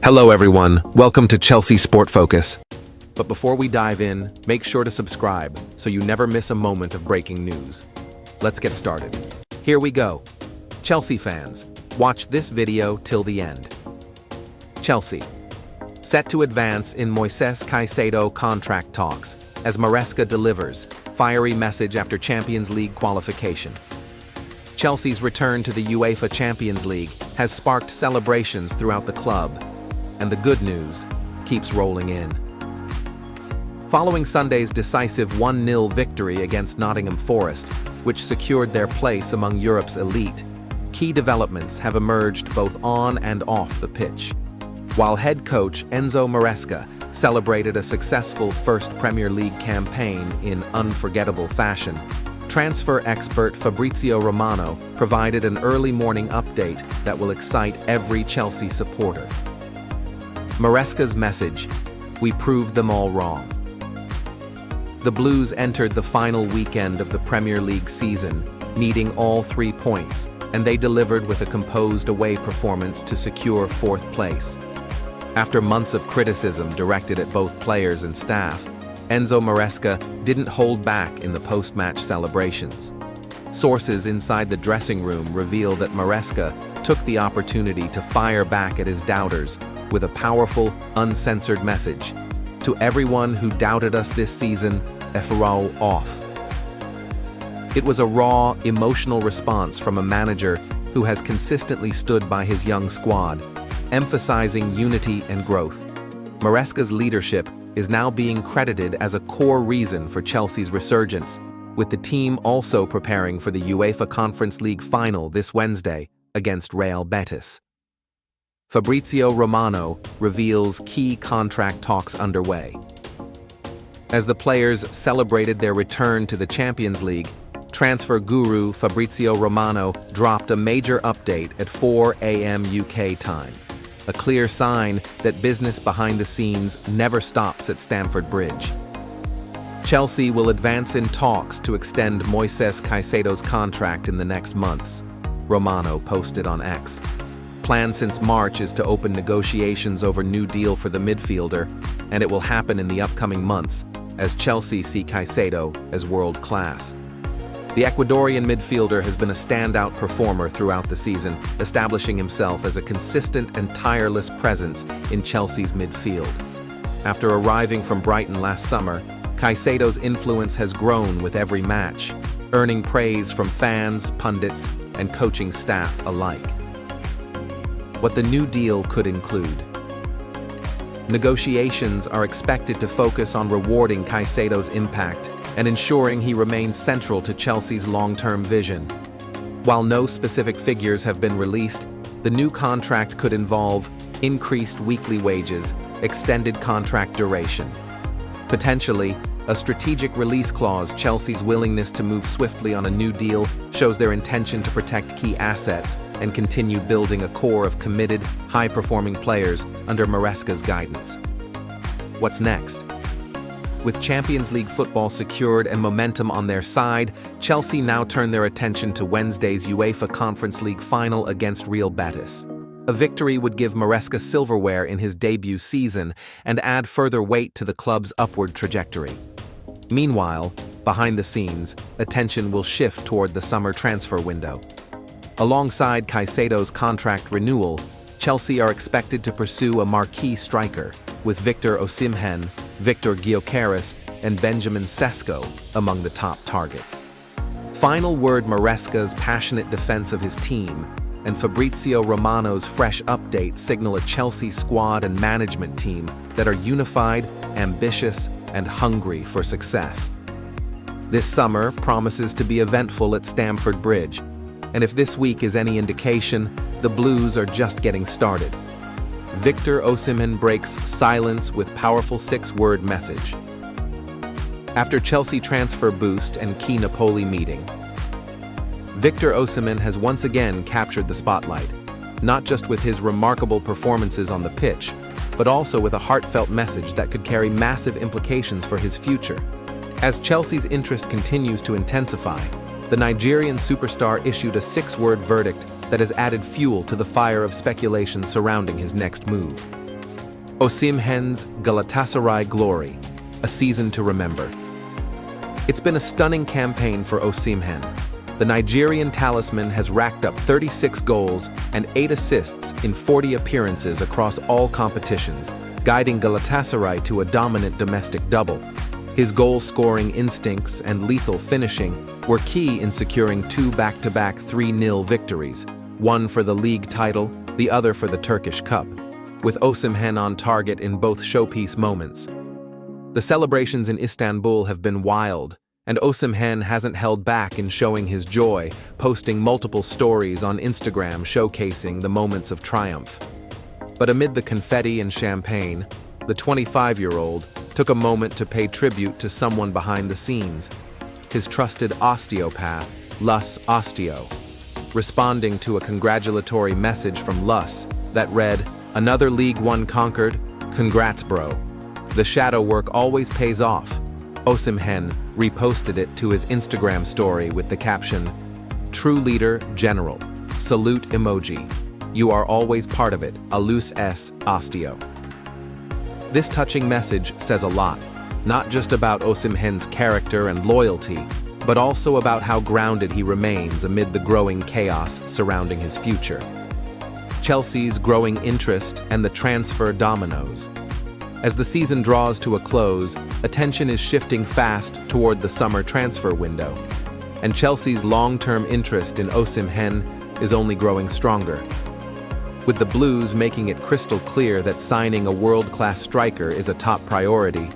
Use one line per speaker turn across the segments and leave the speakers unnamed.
Hello everyone, welcome to Chelsea Sport Focus. But before we dive in, make sure to subscribe so you never miss a moment of breaking news. Let's get started. Here we go. Chelsea fans, watch this video till the end. Chelsea, set to advance in Moises Caicedo contract talks as Maresca delivers fiery message after Champions League qualification. Chelsea's return to the UEFA Champions League has sparked celebrations throughout the club, and the good news keeps rolling in. Following Sunday's decisive 1-0 victory against Nottingham Forest, which secured their place among Europe's elite, key developments have emerged both on and off the pitch. While head coach Enzo Maresca celebrated a successful first Premier League campaign in unforgettable fashion, transfer expert Fabrizio Romano provided an early morning update that will excite every Chelsea supporter. Maresca's message: "We proved them all wrong." The Blues entered the final weekend of the Premier League season, needing all 3 points, and they delivered with a composed away performance to secure 4th place. After months of criticism directed at both players and staff, Enzo Maresca didn't hold back in the post-match celebrations. Sources inside the dressing room reveal that Maresca took the opportunity to fire back at his doubters with a powerful, uncensored message: "To everyone who doubted us this season, FRO off." It was a raw, emotional response from a manager who has consistently stood by his young squad, emphasizing unity and growth. Maresca's leadership is now being credited as a core reason for Chelsea's resurgence, with the team also preparing for the UEFA Conference League final this Wednesday against Real Betis. Fabrizio Romano reveals key contract talks underway. As the players celebrated their return to the Champions League, transfer guru Fabrizio Romano dropped a major update at 4 a.m. UK time, a clear sign that business behind the scenes never stops at Stamford Bridge. Chelsea will advance in talks to extend Moises Caicedo's contract in the next months, Romano posted on X. Plan since March is to open negotiations over new deal for the midfielder, and it will happen in the upcoming months as Chelsea see Caicedo as world-class. The Ecuadorian midfielder has been a standout performer throughout the season, establishing himself as a consistent and tireless presence in Chelsea's midfield. After arriving from Brighton last summer, Caicedo's influence has grown with every match, earning praise from fans, pundits, and coaching staff alike. What the new deal could include. Negotiations are expected to focus on rewarding Caicedo's impact and ensuring he remains central to Chelsea's long-term vision. While no specific figures have been released, the new contract could involve increased weekly wages, extended contract duration. Potentially, a strategic release clause. Chelsea's willingness to move swiftly on a new deal shows their intention to protect key assets and continue building a core of committed, high-performing players under Maresca's guidance. What's next? With Champions League football secured and momentum on their side, Chelsea now turn their attention to Wednesday's UEFA Conference League final against Real Betis. A victory would give Maresca silverware in his debut season and add further weight to the club's upward trajectory. Meanwhile, behind the scenes, attention will shift toward the summer transfer window. Alongside Caicedo's contract renewal, Chelsea are expected to pursue a marquee striker, with Victor Osimhen, Victor Gyökeres, and Benjamin Sesko among the top targets. Final word: Maresca's passionate defense of his team and Fabrizio Romano's fresh update signal a Chelsea squad and management team that are unified, ambitious, and hungry for success. This summer promises to be eventful at Stamford Bridge, and if this week is any indication, the Blues are just getting started. Victor Osimhen breaks silence with powerful 6-word message. After Chelsea transfer boost and key Napoli meeting, Victor Osimhen has once again captured the spotlight, not just with his remarkable performances on the pitch, but also with a heartfelt message that could carry massive implications for his future. As Chelsea's interest continues to intensify, the Nigerian superstar issued a 6-word verdict that has added fuel to the fire of speculation surrounding his next move. Osimhen's Galatasaray glory, a season to remember. It's been a stunning campaign for Osimhen. The Nigerian talisman has racked up 36 goals and 8 assists in 40 appearances across all competitions, guiding Galatasaray to a dominant domestic double. His goal-scoring instincts and lethal finishing were key in securing 2 back-to-back 3-0 victories, one for the league title, the other for the Turkish Cup, with Osimhen on target in both showpiece moments. The celebrations in Istanbul have been wild, and Osimhen hasn't held back in showing his joy, posting multiple stories on Instagram showcasing the moments of triumph. But amid the confetti and champagne, the 25-year-old took a moment to pay tribute to someone behind the scenes, his trusted osteopath, Lus Osteo. Responding to a congratulatory message from Lus that read, "Another League One conquered? Congrats, bro. The shadow work always pays off." Osimhen reposted it to his Instagram story with the caption, "True leader, general. Salute emoji. You are always part of it, Alus S. Osteo." This touching message says a lot, not just about Osimhen's character and loyalty, but also about how grounded he remains amid the growing chaos surrounding his future. Chelsea's growing interest and the transfer dominoes. As the season draws to a close, attention is shifting fast toward the summer transfer window, and Chelsea's long-term interest in Osimhen is only growing stronger. With the Blues making it crystal clear that signing a world-class striker is a top priority,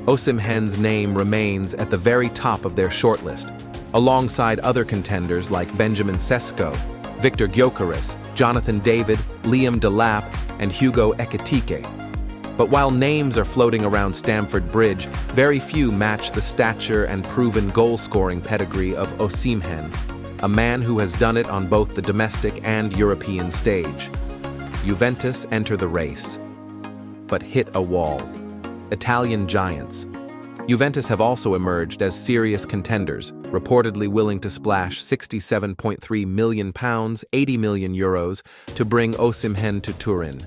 Osimhen's name remains at the very top of their shortlist, alongside other contenders like Benjamin Sesko, Victor Gyökeres, Jonathan David, Liam Delap, and Hugo Ekitike. But while names are floating around Stamford Bridge, very few match the stature and proven goal-scoring pedigree of Osimhen, a man who has done it on both the domestic and European stage. Juventus enter the race, but hit a wall. Italian giants. Juventus have also emerged as serious contenders, reportedly willing to splash £67.3 million, €80 million, to bring Osimhen to Turin.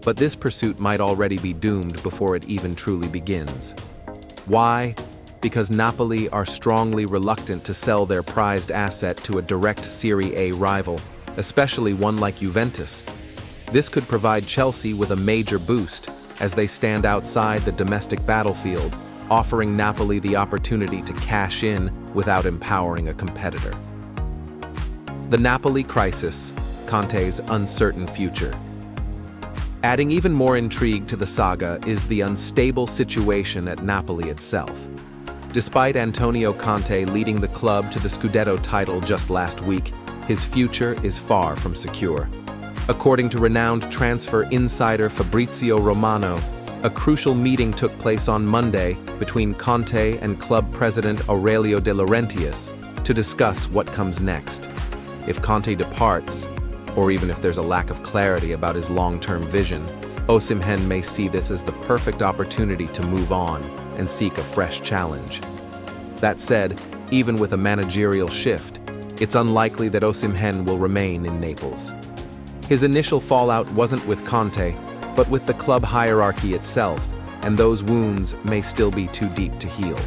But this pursuit might already be doomed before it even truly begins. Why? Because Napoli are strongly reluctant to sell their prized asset to a direct Serie A rival, especially one like Juventus. This could provide Chelsea with a major boost as they stand outside the domestic battlefield, offering Napoli the opportunity to cash in without empowering a competitor. The Napoli crisis, Conte's uncertain future. Adding even more intrigue to the saga is the unstable situation at Napoli itself. Despite Antonio Conte leading the club to the Scudetto title just last week, his future is far from secure. According to renowned transfer insider Fabrizio Romano, a crucial meeting took place on Monday between Conte and club president Aurelio De Laurentiis to discuss what comes next. If Conte departs, or even if there's a lack of clarity about his long-term vision, Osimhen may see this as the perfect opportunity to move on and seek a fresh challenge. That said, even with a managerial shift, it's unlikely that Osimhen will remain in Naples. His initial fallout wasn't with Conte, but with the club hierarchy itself, and those wounds may still be too deep to heal.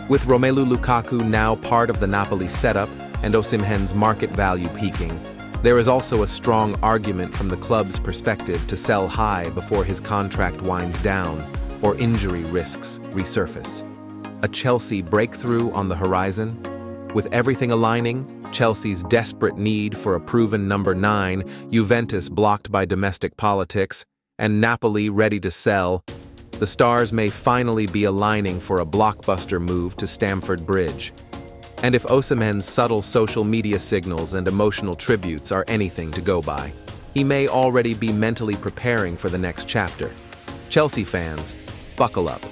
With Romelu Lukaku now part of the Napoli setup and Osimhen's market value peaking, there is also a strong argument from the club's perspective to sell high before his contract winds down or injury risks resurface. A Chelsea breakthrough on the horizon? With everything aligning, Chelsea's desperate need for a proven number 9, Juventus blocked by domestic politics, and Napoli ready to sell, the stars may finally be aligning for a blockbuster move to Stamford Bridge. And if Osimhen's subtle social media signals and emotional tributes are anything to go by, he may already be mentally preparing for the next chapter. Chelsea fans, buckle up.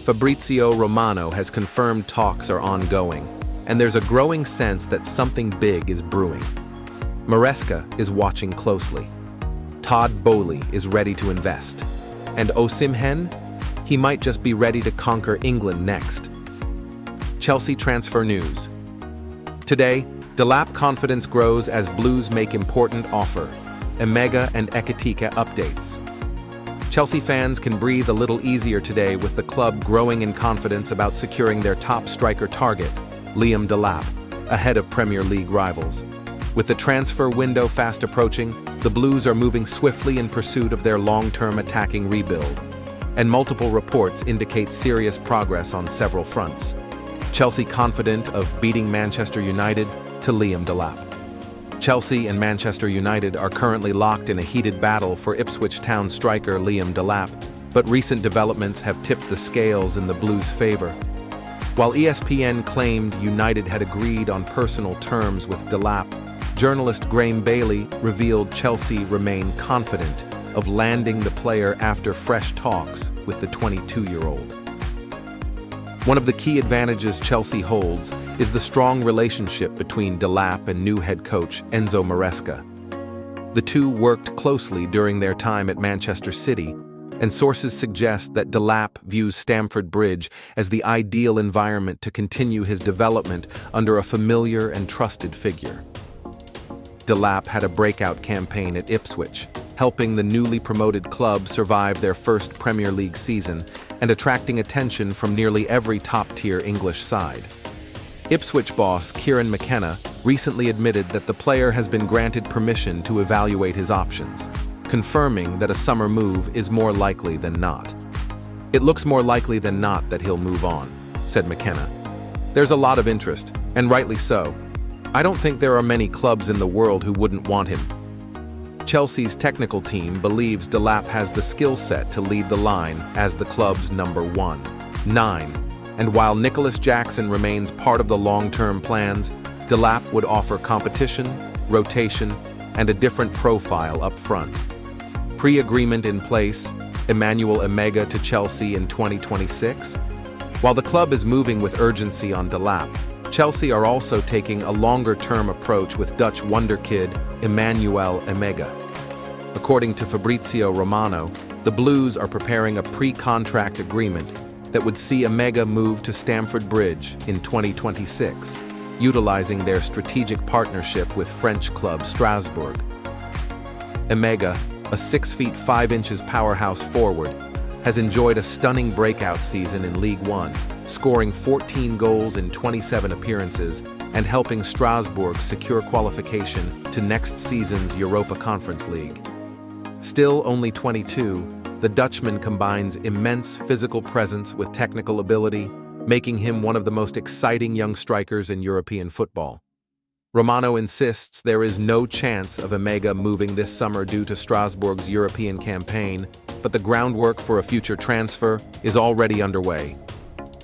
Fabrizio Romano has confirmed talks are ongoing, and there's a growing sense that something big is brewing. Maresca is watching closely. Todd Bowley is ready to invest. And Osimhen? He might just be ready to conquer England next. Chelsea transfer news. Today, Delap confidence grows as Blues make important offer. Emega and Ekitike updates. Chelsea fans can breathe a little easier today with the club growing in confidence about securing their top striker target, Liam Delap, ahead of Premier League rivals. With the transfer window fast approaching, the Blues are moving swiftly in pursuit of their long-term attacking rebuild, and multiple reports indicate serious progress on several fronts. Chelsea confident of beating Manchester United to Liam Delap. Chelsea and Manchester United are currently locked in a heated battle for Ipswich Town striker Liam Delap, but recent developments have tipped the scales in the Blues' favor. While ESPN claimed United had agreed on personal terms with Delap, journalist Graham Bailey revealed Chelsea remain confident of landing the player after fresh talks with the 22-year-old. One of the key advantages Chelsea holds is the strong relationship between Delap and new head coach Enzo Maresca. The two worked closely during their time at Manchester City, and sources suggest that Delap views Stamford Bridge as the ideal environment to continue his development under a familiar and trusted figure. Delap had a breakout campaign at Ipswich, helping the newly promoted club survive their first Premier League season and attracting attention from nearly every top-tier English side. Ipswich boss Kieran McKenna recently admitted that the player has been granted permission to evaluate his options, confirming that a summer move is more likely than not. "It looks more likely than not that he'll move on," said McKenna. "There's a lot of interest, and rightly so. I don't think there are many clubs in the world who wouldn't want him." Chelsea's technical team believes Delap has the skill set to lead the line as the club's number 1-9, and while Nicholas Jackson remains part of the long-term plans, Delap would offer competition, rotation, and a different profile up front. Pre-agreement in place, Emmanuel Emega to Chelsea in 2026? While the club is moving with urgency on Delap, Chelsea are also taking a longer-term approach with Dutch wonderkid Emmanuel Emega. According to Fabrizio Romano, the Blues are preparing a pre-contract agreement that would see Emega move to Stamford Bridge in 2026, utilizing their strategic partnership with French club Strasbourg. Emega, a 6 feet 5 inches powerhouse forward, has enjoyed a stunning breakout season in League One, scoring 14 goals in 27 appearances and helping Strasbourg secure qualification to next season's Europa Conference League. Still only 22, the Dutchman combines immense physical presence with technical ability, making him one of the most exciting young strikers in European football. Romano insists there is no chance of Emega moving this summer due to Strasbourg's European campaign, but the groundwork for a future transfer is already underway.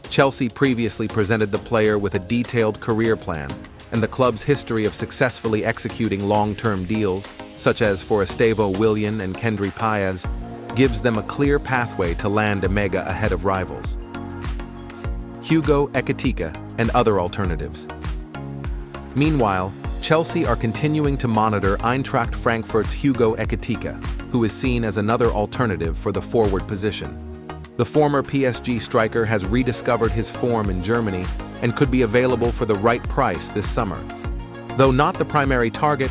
Chelsea previously presented the player with a detailed career plan, and the club's history of successfully executing long-term deals, such as for Estevão Willian and Kendry Páez, gives them a clear pathway to land Emega ahead of rivals. Hugo Ekitike and other alternatives. Meanwhile, Chelsea are continuing to monitor Eintracht Frankfurt's Hugo Ekitike, who is seen as another alternative for the forward position. The former PSG striker has rediscovered his form in Germany and could be available for the right price this summer. Though not the primary target,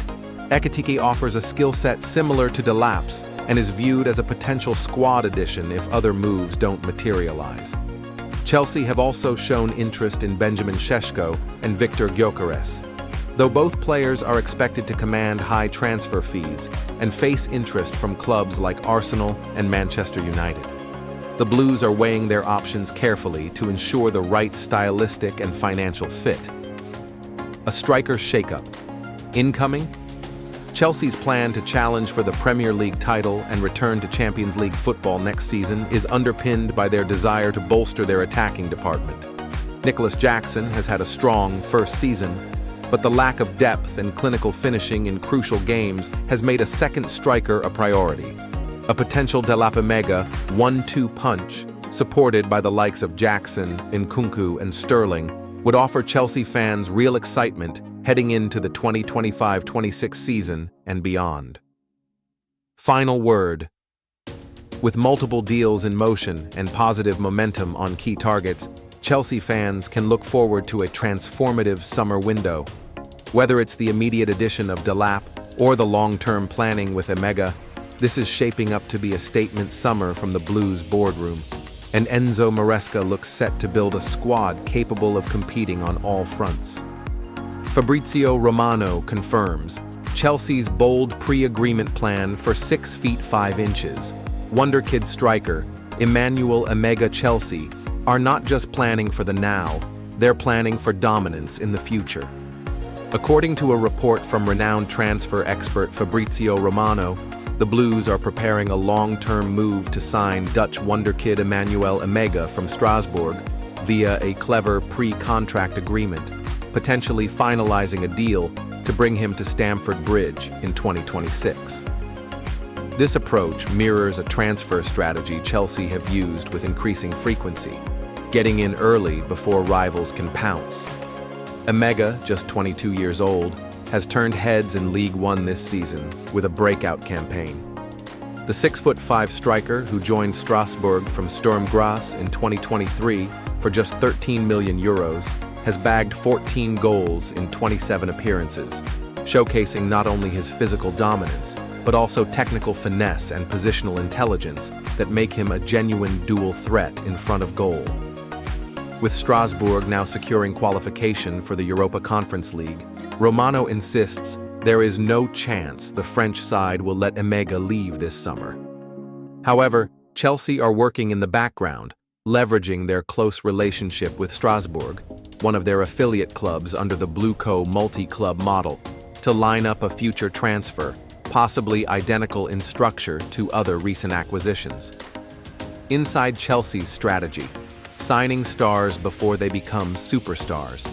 Ekitike offers a skill set similar to Delap's and is viewed as a potential squad addition if other moves don't materialize. Chelsea have also shown interest in Benjamin Šeško and Victor Gyökeres, though both players are expected to command high transfer fees and face interest from clubs like Arsenal and Manchester United. The Blues are weighing their options carefully to ensure the right stylistic and financial fit. A striker shakeup. Incoming? Chelsea's plan to challenge for the Premier League title and return to Champions League football next season is underpinned by their desire to bolster their attacking department. Nicholas Jackson has had a strong first season, but the lack of depth and clinical finishing in crucial games has made a second striker a priority. A potential Delap Emega 1-2 punch, supported by the likes of Jackson, Nkunku, and Sterling, would offer Chelsea fans real excitement heading into the 2025-26 season and beyond. Final word. With multiple deals in motion and positive momentum on key targets, Chelsea fans can look forward to a transformative summer window. Whether it's the immediate addition of Delap or the long-term planning with Emega, This is shaping up to be a statement summer from the Blues boardroom, and Enzo Maresca looks set to build a squad capable of competing on all fronts. Fabrizio Romano confirms Chelsea's bold pre-agreement plan for 6 feet 5 inches. Wonderkid striker Emmanuel Emega Chelsea are not just planning for the now, they're planning for dominance in the future. According to a report from renowned transfer expert Fabrizio Romano, the Blues are preparing a long-term move to sign Dutch wonderkid Emmanuel Emega from Strasbourg via a clever pre-contract agreement, potentially finalizing a deal to bring him to Stamford Bridge in 2026. This approach mirrors a transfer strategy Chelsea have used with increasing frequency, getting in early before rivals can pounce. Emega, just 22 years old, has turned heads in League One this season with a breakout campaign. The 6'5" striker, who joined Strasbourg from Sturm Graz in 2023 for just €13 million, has bagged 14 goals in 27 appearances, showcasing not only his physical dominance, but also technical finesse and positional intelligence that make him a genuine dual threat in front of goal. With Strasbourg now securing qualification for the Europa Conference League, Romano insists there is no chance the French side will let Emega leave this summer. However, Chelsea are working in the background, leveraging their close relationship with Strasbourg, one of their affiliate clubs under the Blueco multi-club model, to line up a future transfer, possibly identical in structure to other recent acquisitions. Inside Chelsea's strategy, signing stars before they become superstars.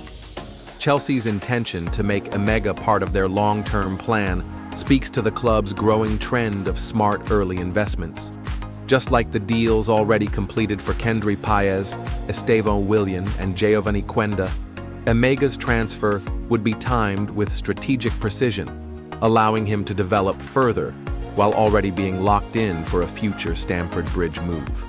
Chelsea's intention to make Emega part of their long-term plan speaks to the club's growing trend of smart early investments. Just like the deals already completed for Kendry Páez, Estevão Willian, and Giovanni Quenda, Emega's transfer would be timed with strategic precision, allowing him to develop further while already being locked in for a future Stamford Bridge move.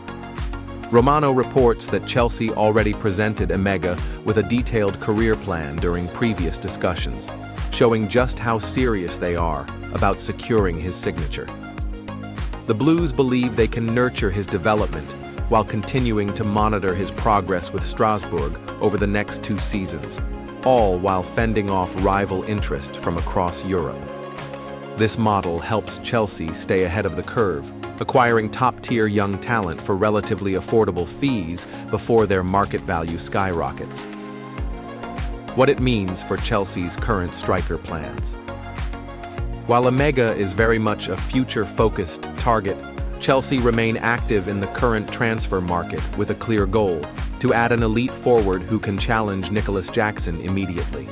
Romano reports that Chelsea already presented Emega with a detailed career plan during previous discussions, showing just how serious they are about securing his signature. The Blues believe they can nurture his development while continuing to monitor his progress with Strasbourg over the next 2 seasons, all while fending off rival interest from across Europe. This model helps Chelsea stay ahead of the curve, acquiring top-tier young talent for relatively affordable fees before their market value skyrockets. What it means for Chelsea's current striker plans. While Emega is very much a future-focused target, Chelsea remain active in the current transfer market with a clear goal: to add an elite forward who can challenge Nicholas Jackson immediately.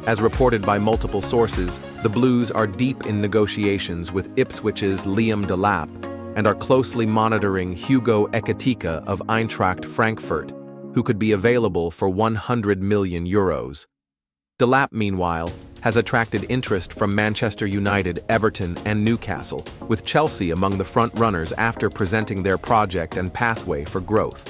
As reported by multiple sources, the Blues are deep in negotiations with Ipswich's Liam Delap and are closely monitoring Hugo Ekitike of Eintracht Frankfurt, who could be available for €100 million. Delap, meanwhile, has attracted interest from Manchester United, Everton, and Newcastle, with Chelsea among the front-runners after presenting their project and pathway for growth.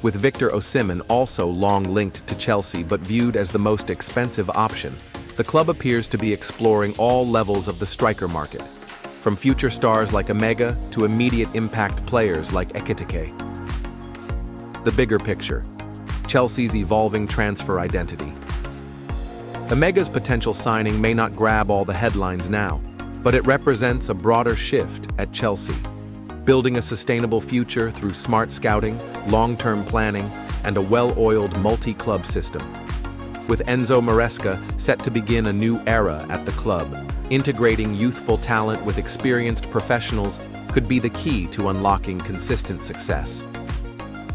With Victor Osimhen also long linked to Chelsea but viewed as the most expensive option, the club appears to be exploring all levels of the striker market, from future stars like Emega to immediate impact players like Ekitike. The bigger picture: Chelsea's evolving transfer identity. Emega's potential signing may not grab all the headlines now, but it represents a broader shift at Chelsea, building a sustainable future through smart scouting, long-term planning, and a well-oiled multi-club system. With Enzo Maresca set to begin a new era at the club, integrating youthful talent with experienced professionals could be the key to unlocking consistent success.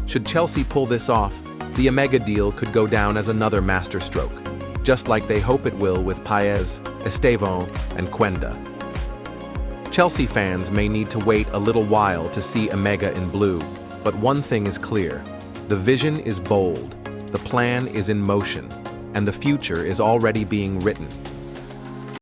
Should Chelsea pull this off, the Emega deal could go down as another masterstroke, just like they hope it will with Páez, Estevão, and Quenda. Chelsea fans may need to wait a little while to see Emega in blue, but one thing is clear: the vision is bold, the plan is in motion, and the future is already being written.